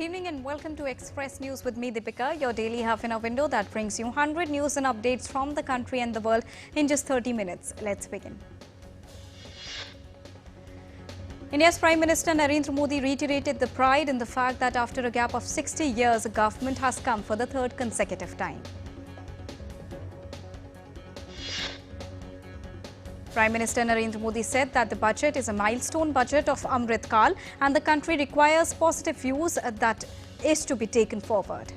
evening and welcome to Express News with me, Deepika, your daily half-an-hour window that brings you 100 news and updates from the country and the world in just 30 minutes. Let's begin. India's Prime Minister Narendra Modi reiterated the pride in the fact that after a gap of 60 years, a government has come for the third consecutive time. Prime Minister Narendra Modi said that the budget is a milestone budget of Amrit Kal and the country requires positive views that is to be taken forward.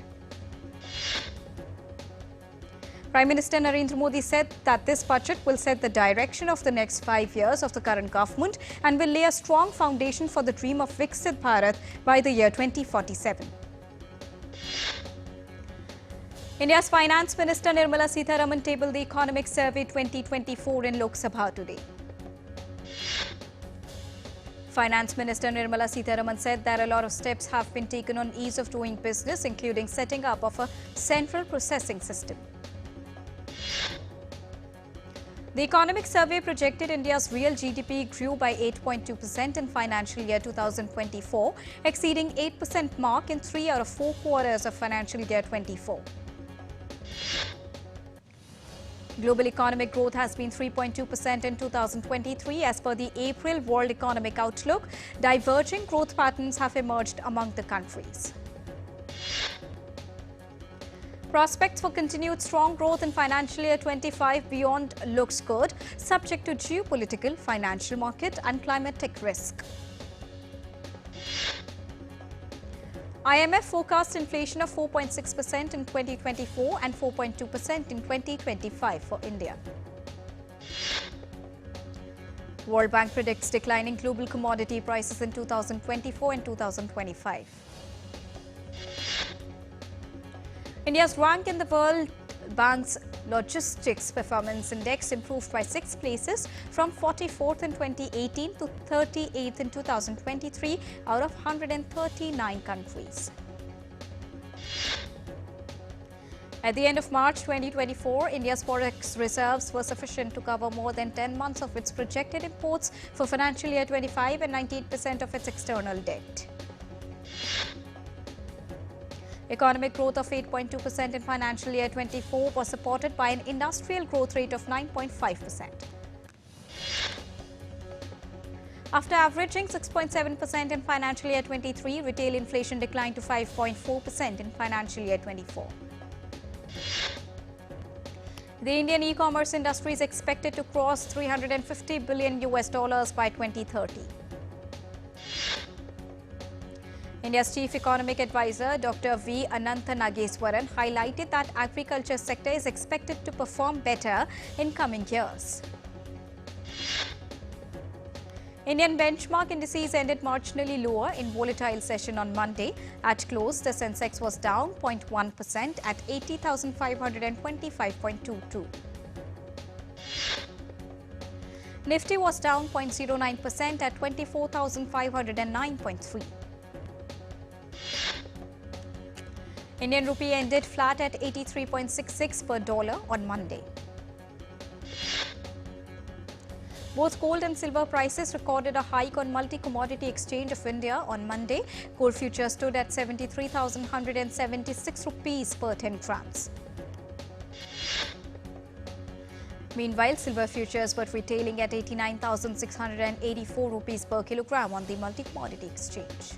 Prime Minister Narendra Modi said that this budget will set the direction of the next 5 years of the current government and will lay a strong foundation for the dream of Viksit Bharat by the year 2047. India's Finance Minister Nirmala Sitharaman tabled the Economic Survey 2024 in Lok Sabha today. Finance Minister Nirmala Sitharaman said that a lot of steps have been taken on ease of doing business, including setting up of a central processing system. The Economic Survey projected India's real GDP grew by 8.2% in financial year 2024, exceeding 8% mark in 3 out of 4 quarters of financial year 24. Global economic growth has been 3.2% in 2023 as per the April World Economic Outlook. Diverging growth patterns have emerged among the countries. Prospects for continued strong growth in financial year 25 beyond looks good, subject to geopolitical, financial market and climatic risk. IMF forecast inflation of 4.6% in 2024 and 4.2% in 2025 for India. World Bank predicts declining global commodity prices in 2024 and 2025. India's rank in the World Bank's Logistics Performance Index improved by 6 places from 44th in 2018 to 38th in 2023 out of 139 countries. At the end of March 2024, India's forex reserves were sufficient to cover more than 10 months of its projected imports for financial year 25 and 98% of its external debt. Economic growth of 8.2% in financial year 24 was supported by an industrial growth rate of 9.5%. After averaging 6.7% in financial year 23, retail inflation declined to 5.4% in financial year 24. The Indian e-commerce industry is expected to cross $350 billion by 2030. India's Chief Economic Advisor, Dr. V. Anantha Nageswaran, highlighted that agriculture sector is expected to perform better in coming years. Indian benchmark indices ended marginally lower in volatile session on Monday. At close, the Sensex was down 0.1% at 80,525.22. Nifty was down 0.09% at 24,509.3. Indian rupee ended flat at 83.66 per dollar on Monday. Both gold and silver prices recorded a hike on Multi-Commodity Exchange of India on Monday. Gold futures stood at 73,176 rupees per 10 grams. Meanwhile, silver futures were retailing at 89,684 rupees per kilogram on the Multi-Commodity Exchange.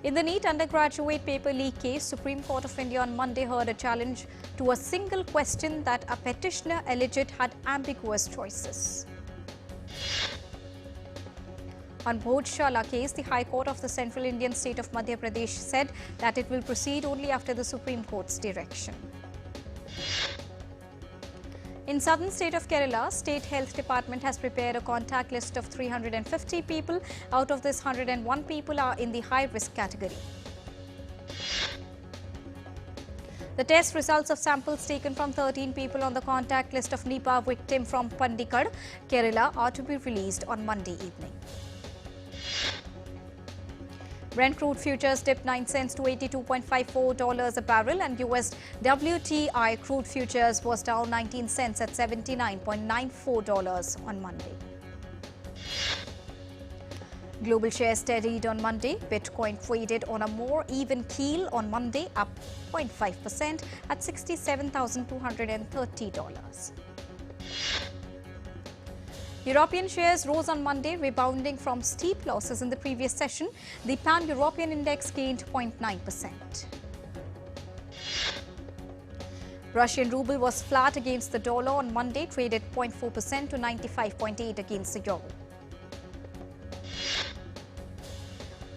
In the NEET undergraduate paper leak case, Supreme Court of India on Monday heard a challenge to a single question that a petitioner alleged had ambiguous choices. On Bhojshala case, the High Court of the Central Indian state of Madhya Pradesh said that it will proceed only after the Supreme Court's direction. In southern state of Kerala, State Health Department has prepared a contact list of 350 people. Out of this, 101 people are in the high-risk category. The test results of samples taken from 13 people on the contact list of Nipah victim from Pandikad, Kerala, are to be released on Monday evening. Brent crude futures dipped 9 cents to $82.54 a barrel, and US WTI crude futures was down 19 cents at $79.94 on Monday. Global shares steadied on Monday. Bitcoin traded on a more even keel on Monday, up 0.5% at $67,230. European shares rose on Monday, rebounding from steep losses in the previous session. The pan-European index gained 0.9%. Russian ruble was flat against the dollar on Monday, traded 0.4% to 95.8 against the euro.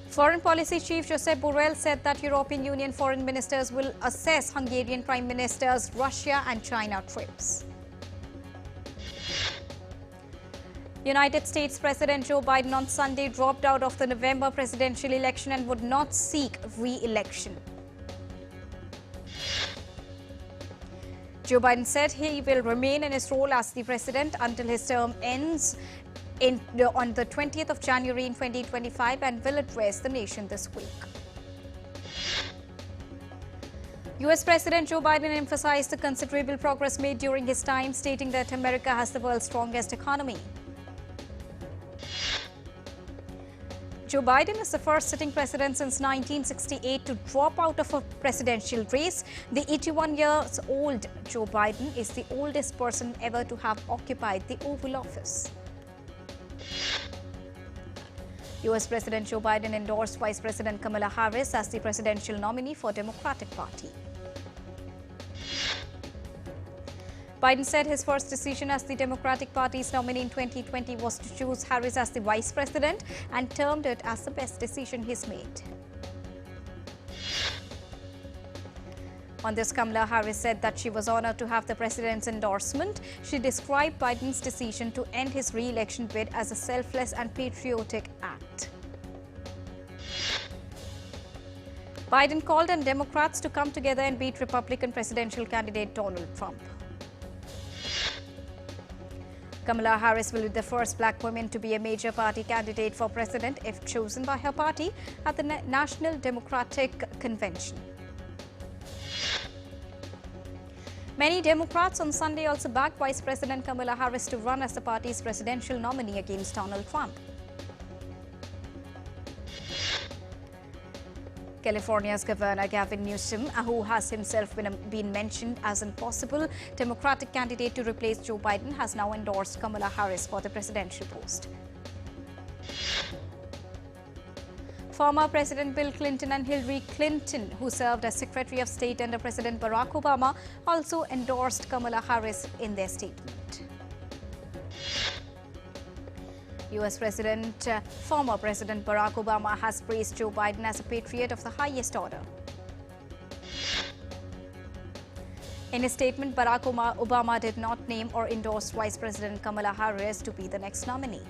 Foreign Policy Chief Josep Borrell said that European Union foreign ministers will assess Hungarian Prime Minister's Russia and China trips. United States President Joe Biden on Sunday dropped out of the November presidential election and would not seek re-election. Joe Biden said he will remain in his role as the president until his term ends on the 20th of January in 2025 and will address the nation this week. US President Joe Biden emphasized the considerable progress made during his time, stating that America has the world's strongest economy. Joe Biden is the first sitting president since 1968 to drop out of a presidential race. The 81-year-old Joe Biden is the oldest person ever to have occupied the Oval Office. US President Joe Biden endorsed Vice President Kamala Harris as the presidential nominee for Democratic Party. Biden said his first decision as the Democratic Party's nominee in 2020 was to choose Harris as the vice president and termed it as the best decision he's made. On this, Kamala Harris said that she was honored to have the president's endorsement. She described Biden's decision to end his re-election bid as a selfless and patriotic act. Biden called on Democrats to come together and beat Republican presidential candidate Donald Trump. Kamala Harris will be the first black woman to be a major party candidate for president if chosen by her party at the National Democratic Convention. Many Democrats on Sunday also backed Vice President Kamala Harris to run as the party's presidential nominee against Donald Trump. California's Governor Gavin Newsom, who has himself been mentioned as a possible Democratic candidate to replace Joe Biden, has now endorsed Kamala Harris for the presidential post. Former President Bill Clinton and Hillary Clinton, who served as Secretary of State under President Barack Obama, also endorsed Kamala Harris in their statement. Former President Barack Obama has praised Joe Biden as a patriot of the highest order. In his statement, Barack Obama did not name or endorse Vice President Kamala Harris to be the next nominee.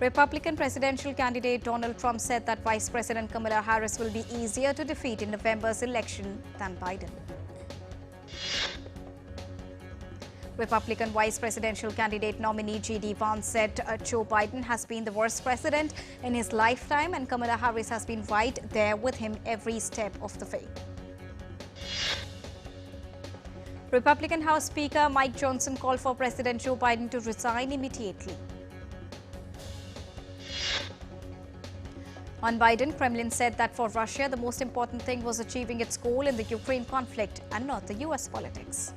Republican presidential candidate Donald Trump said that Vice President Kamala Harris will be easier to defeat in November's election than Biden. Republican vice presidential candidate nominee J.D. Vance said Joe Biden has been the worst president in his lifetime and Kamala Harris has been right there with him every step of the way. Republican House Speaker Mike Johnson called for President Joe Biden to resign immediately. On Biden, Kremlin said that for Russia, the most important thing was achieving its goal in the Ukraine conflict and not the US politics.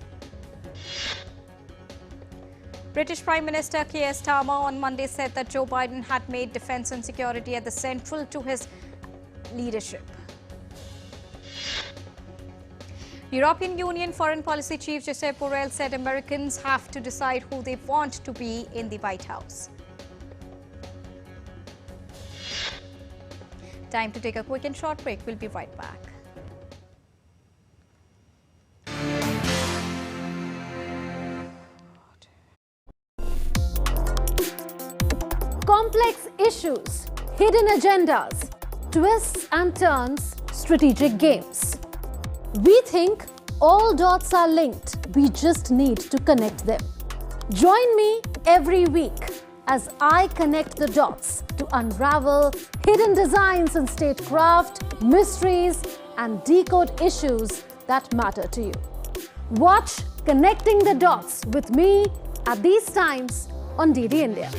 British Prime Minister Keir Starmer on Monday said that Joe Biden had made defense and security at the central to his leadership. European Union Foreign Policy Chief Josep Borrell said Americans have to decide who they want to be in the White House. Time to take a quick and short break. We'll be right back. Complex issues, hidden agendas, twists and turns, strategic games. We think all dots are linked. We just need to connect them. Join me every week as I connect the dots to unravel hidden designs in statecraft, mysteries, and decode issues that matter to you. Watch Connecting the Dots with me at these times on DD India.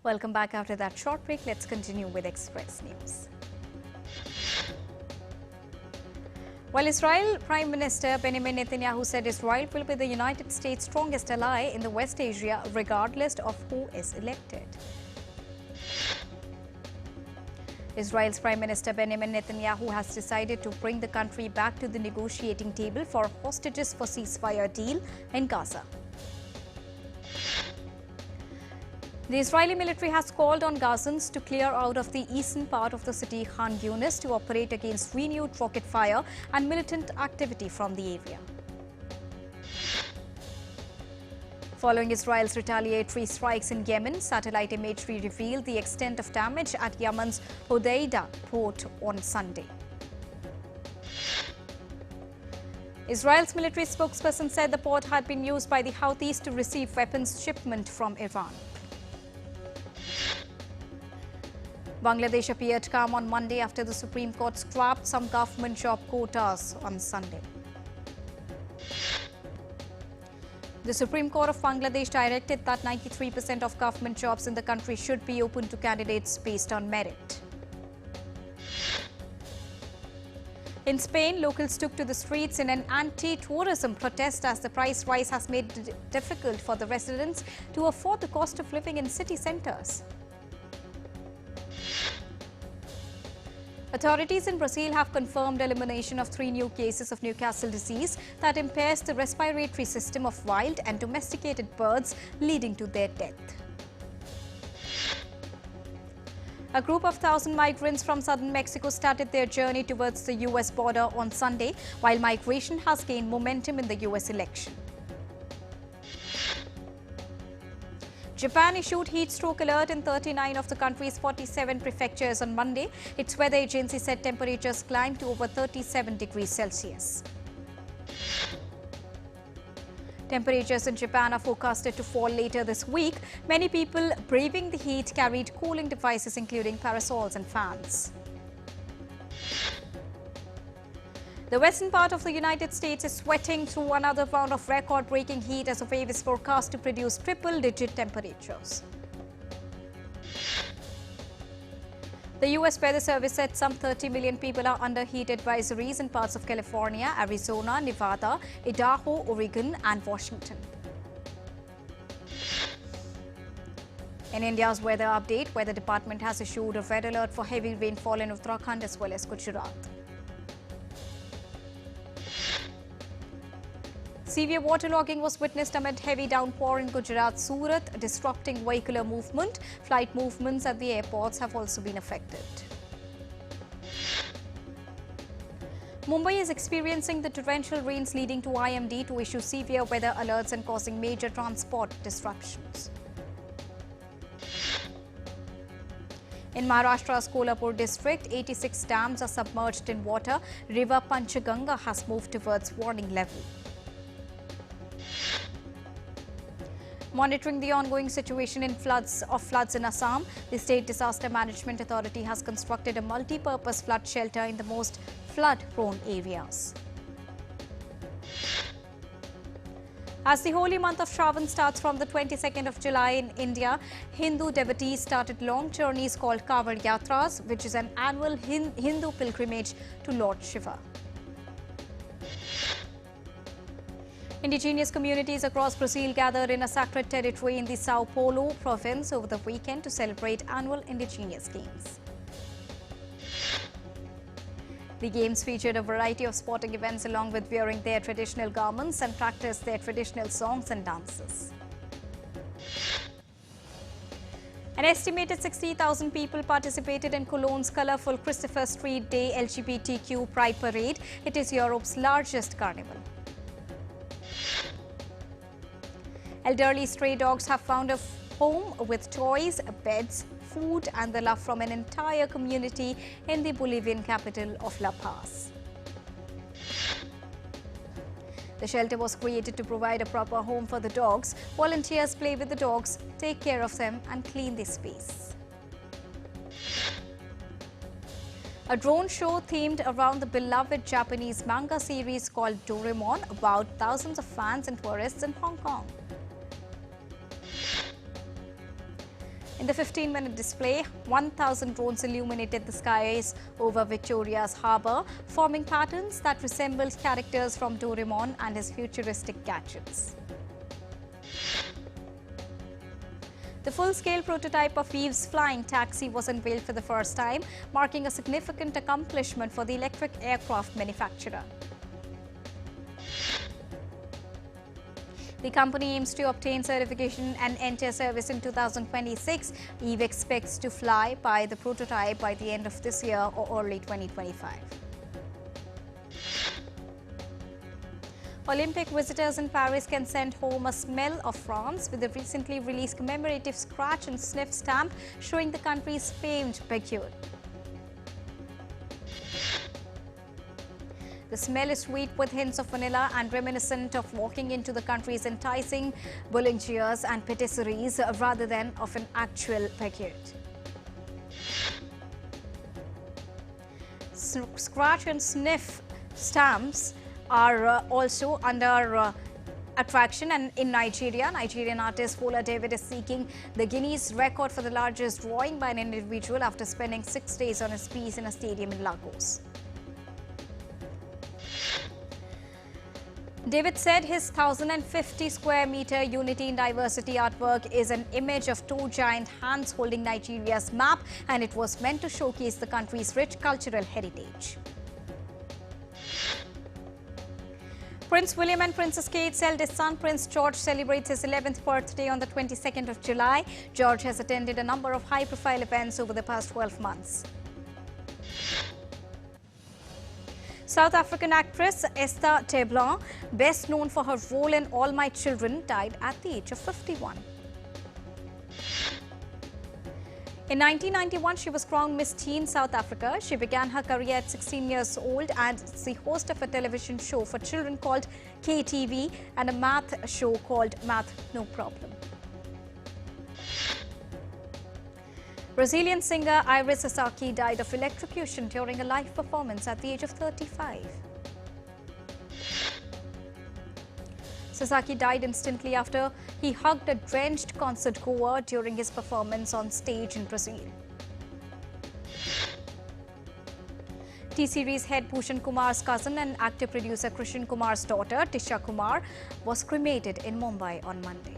Welcome back after that short break. Let's continue with Express News. While Israel Prime Minister Benjamin Netanyahu said Israel will be the United States' strongest ally in the West Asia regardless of who is elected. Israel's Prime Minister Benjamin Netanyahu has decided to bring the country back to the negotiating table for hostages for ceasefire deal in Gaza. The Israeli military has called on Gazans to clear out of the eastern part of the city Khan Yunis to operate against renewed rocket fire and militant activity from the area. Following Israel's retaliatory strikes in Yemen, satellite imagery revealed the extent of damage at Yemen's Hodeidah port on Sunday. Israel's military spokesperson said the port had been used by the Houthis to receive weapons shipment from Iran. Bangladesh appeared calm on Monday after the Supreme Court scrapped some government job quotas on Sunday. The Supreme Court of Bangladesh directed that 93% of government jobs in the country should be open to candidates based on merit. In Spain, locals took to the streets in an anti-tourism protest as the price rise has made it difficult for the residents to afford the cost of living in city centres. Authorities in Brazil have confirmed elimination of 3 new cases of Newcastle disease that impairs the respiratory system of wild and domesticated birds, leading to their death. A group of 1,000 migrants from southern Mexico started their journey towards the U.S. border on Sunday, while migration has gained momentum in the U.S. election. Japan issued heat stroke alert in 39 of the country's 47 prefectures on Monday. Its weather agency said temperatures climbed to over 37 degrees Celsius. Temperatures in Japan are forecasted to fall later this week. Many people braving the heat carried cooling devices including parasols and fans. The western part of the United States is sweating through another round of record-breaking heat as a wave is forecast to produce triple-digit temperatures. The U.S. Weather Service said some 30 million people are under heat advisories in parts of California, Arizona, Nevada, Idaho, Oregon and Washington. In India's weather update, Weather Department has issued a red alert for heavy rainfall in Uttarakhand as well as Gujarat. Severe waterlogging was witnessed amid heavy downpour in Gujarat's Surat, disrupting vehicular movement. Flight movements at the airports have also been affected. Mumbai is experiencing the torrential rains leading to IMD to issue severe weather alerts and causing major transport disruptions. In Maharashtra's Kolhapur district, 86 dams are submerged in water. River Panchaganga has moved towards warning level. Monitoring the ongoing situation in floods in Assam, the State Disaster Management Authority has constructed a multi-purpose flood shelter in the most flood-prone areas. As the holy month of Shravan starts from the 22nd of July in India, Hindu devotees started long journeys called Kawad Yatras, which is an annual Hindu pilgrimage to Lord Shiva. Indigenous communities across Brazil gathered in a sacred territory in the Sao Paulo province over the weekend to celebrate annual Indigenous Games. The Games featured a variety of sporting events along with wearing their traditional garments and practiced their traditional songs and dances. An estimated 60,000 people participated in Cologne's colourful Christopher Street Day LGBTQ Pride Parade. It is Europe's largest carnival. Elderly stray dogs have found a home with toys, beds, food and the love from an entire community in the Bolivian capital of La Paz. The shelter was created to provide a proper home for the dogs. Volunteers play with the dogs, take care of them and clean the space. A drone show themed around the beloved Japanese manga series called Doraemon wowed thousands of fans and tourists in Hong Kong. In the 15-minute display, 1,000 drones illuminated the skies over Victoria's harbour, forming patterns that resembled characters from Doraemon and his futuristic gadgets. The full-scale prototype of Eve's flying taxi was unveiled for the first time, marking a significant accomplishment for the electric aircraft manufacturer. The company aims to obtain certification and enter service in 2026. Eve expects to fly by the prototype by the end of this year or early 2025. Olympic visitors in Paris can send home a smell of France with the recently released commemorative scratch and sniff stamp showing the country's famed baguette. The smell is sweet with hints of vanilla and reminiscent of walking into the country's enticing boulangeries and patisseries rather than of an actual baguette. Scratch and sniff stamps are also under attraction, and in Nigeria, Nigerian artist Fola David is seeking the Guinness record for the largest drawing by an individual after spending 6 days on his piece in a stadium in Lagos. David said his 1,050 square meter Unity in Diversity artwork is an image of two giant hands holding Nigeria's map, and it was meant to showcase the country's rich cultural heritage. Prince William and Princess Kate's eldest son, Prince George, celebrates his 11th birthday on the 22nd of July. George has attended a number of high-profile events over the past 12 months. South African actress Esther Teblon, best known for her role in All My Children, died at the age of 51. In 1991, she was crowned Miss Teen South Africa. She began her career at 16 years old and is the host of a television show for children called KTV and a math show called Math No Problem. Brazilian singer Iris Sasaki died of electrocution during a live performance at the age of 35. Sasaki died instantly after he hugged a drenched concert-goer during his performance on stage in Brazil. T-Series head Bhushan Kumar's cousin and actor-producer Krishan Kumar's daughter, Tisha Kumar, was cremated in Mumbai on Monday.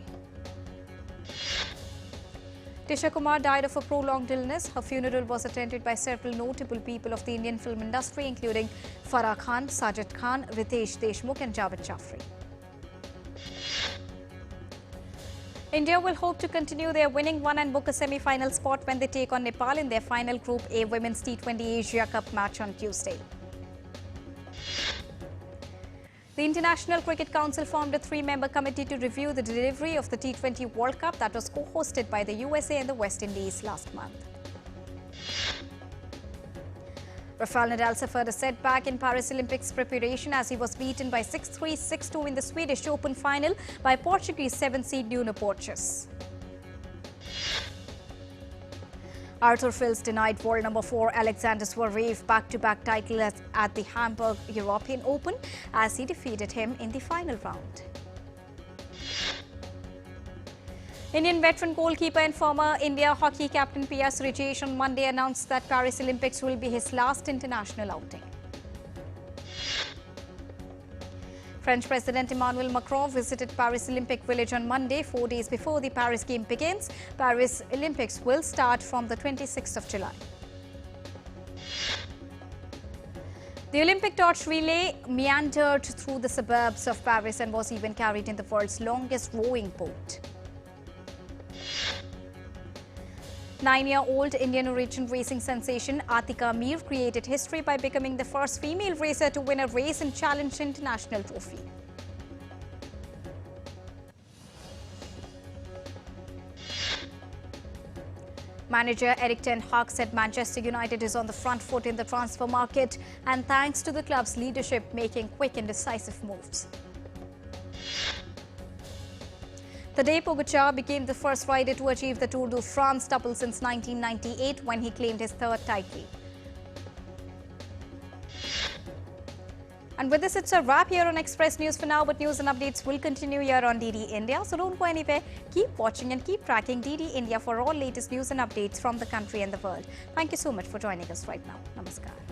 Tisha Kumar died of a prolonged illness. Her funeral was attended by several notable people of the Indian film industry, including Farah Khan, Sajid Khan, Ritesh Deshmukh and Javed Jaffrey. India will hope to continue their winning run and book a semi-final spot when they take on Nepal in their final Group A Women's T20 Asia Cup match on Tuesday. The International Cricket Council formed a 3-member committee to review the delivery of the T20 World Cup that was co-hosted by the USA and the West Indies last month. Rafael Nadal suffered a setback in Paris Olympics preparation as he was beaten by 6-3, 6-2 in the Swedish Open final by Portuguese 7th-seed Nuno Borges. Arthur Fils denied world number 4 Alexander Zverev back-to-back title at the Hamburg European Open as he defeated him in the final round. Indian veteran goalkeeper and former India hockey captain P.R. Srijesh on Monday announced that Paris Olympics will be his last international outing. French President Emmanuel Macron visited Paris Olympic Village on Monday, 4 days before the Paris game begins. Paris Olympics will start from the 26th of July. The Olympic torch relay meandered through the suburbs of Paris and was even carried in the world's longest rowing boat. 9-year-old Indian origin racing sensation Atika Mir created history by becoming the first female racer to win a race and challenge international trophy. Manager Eric Ten Hag said Manchester United is on the front foot in the transfer market and thanks to the club's leadership making quick and decisive moves. Tadej Pogacar became the first rider to achieve the Tour de France double since 1998 when he claimed his third title. And with this, it's a wrap here on Express News for now, but news and updates will continue here on DD India. So don't go anywhere. Keep watching and keep tracking DD India for all latest news and updates from the country and the world. Thank you so much for joining us right now. Namaskar.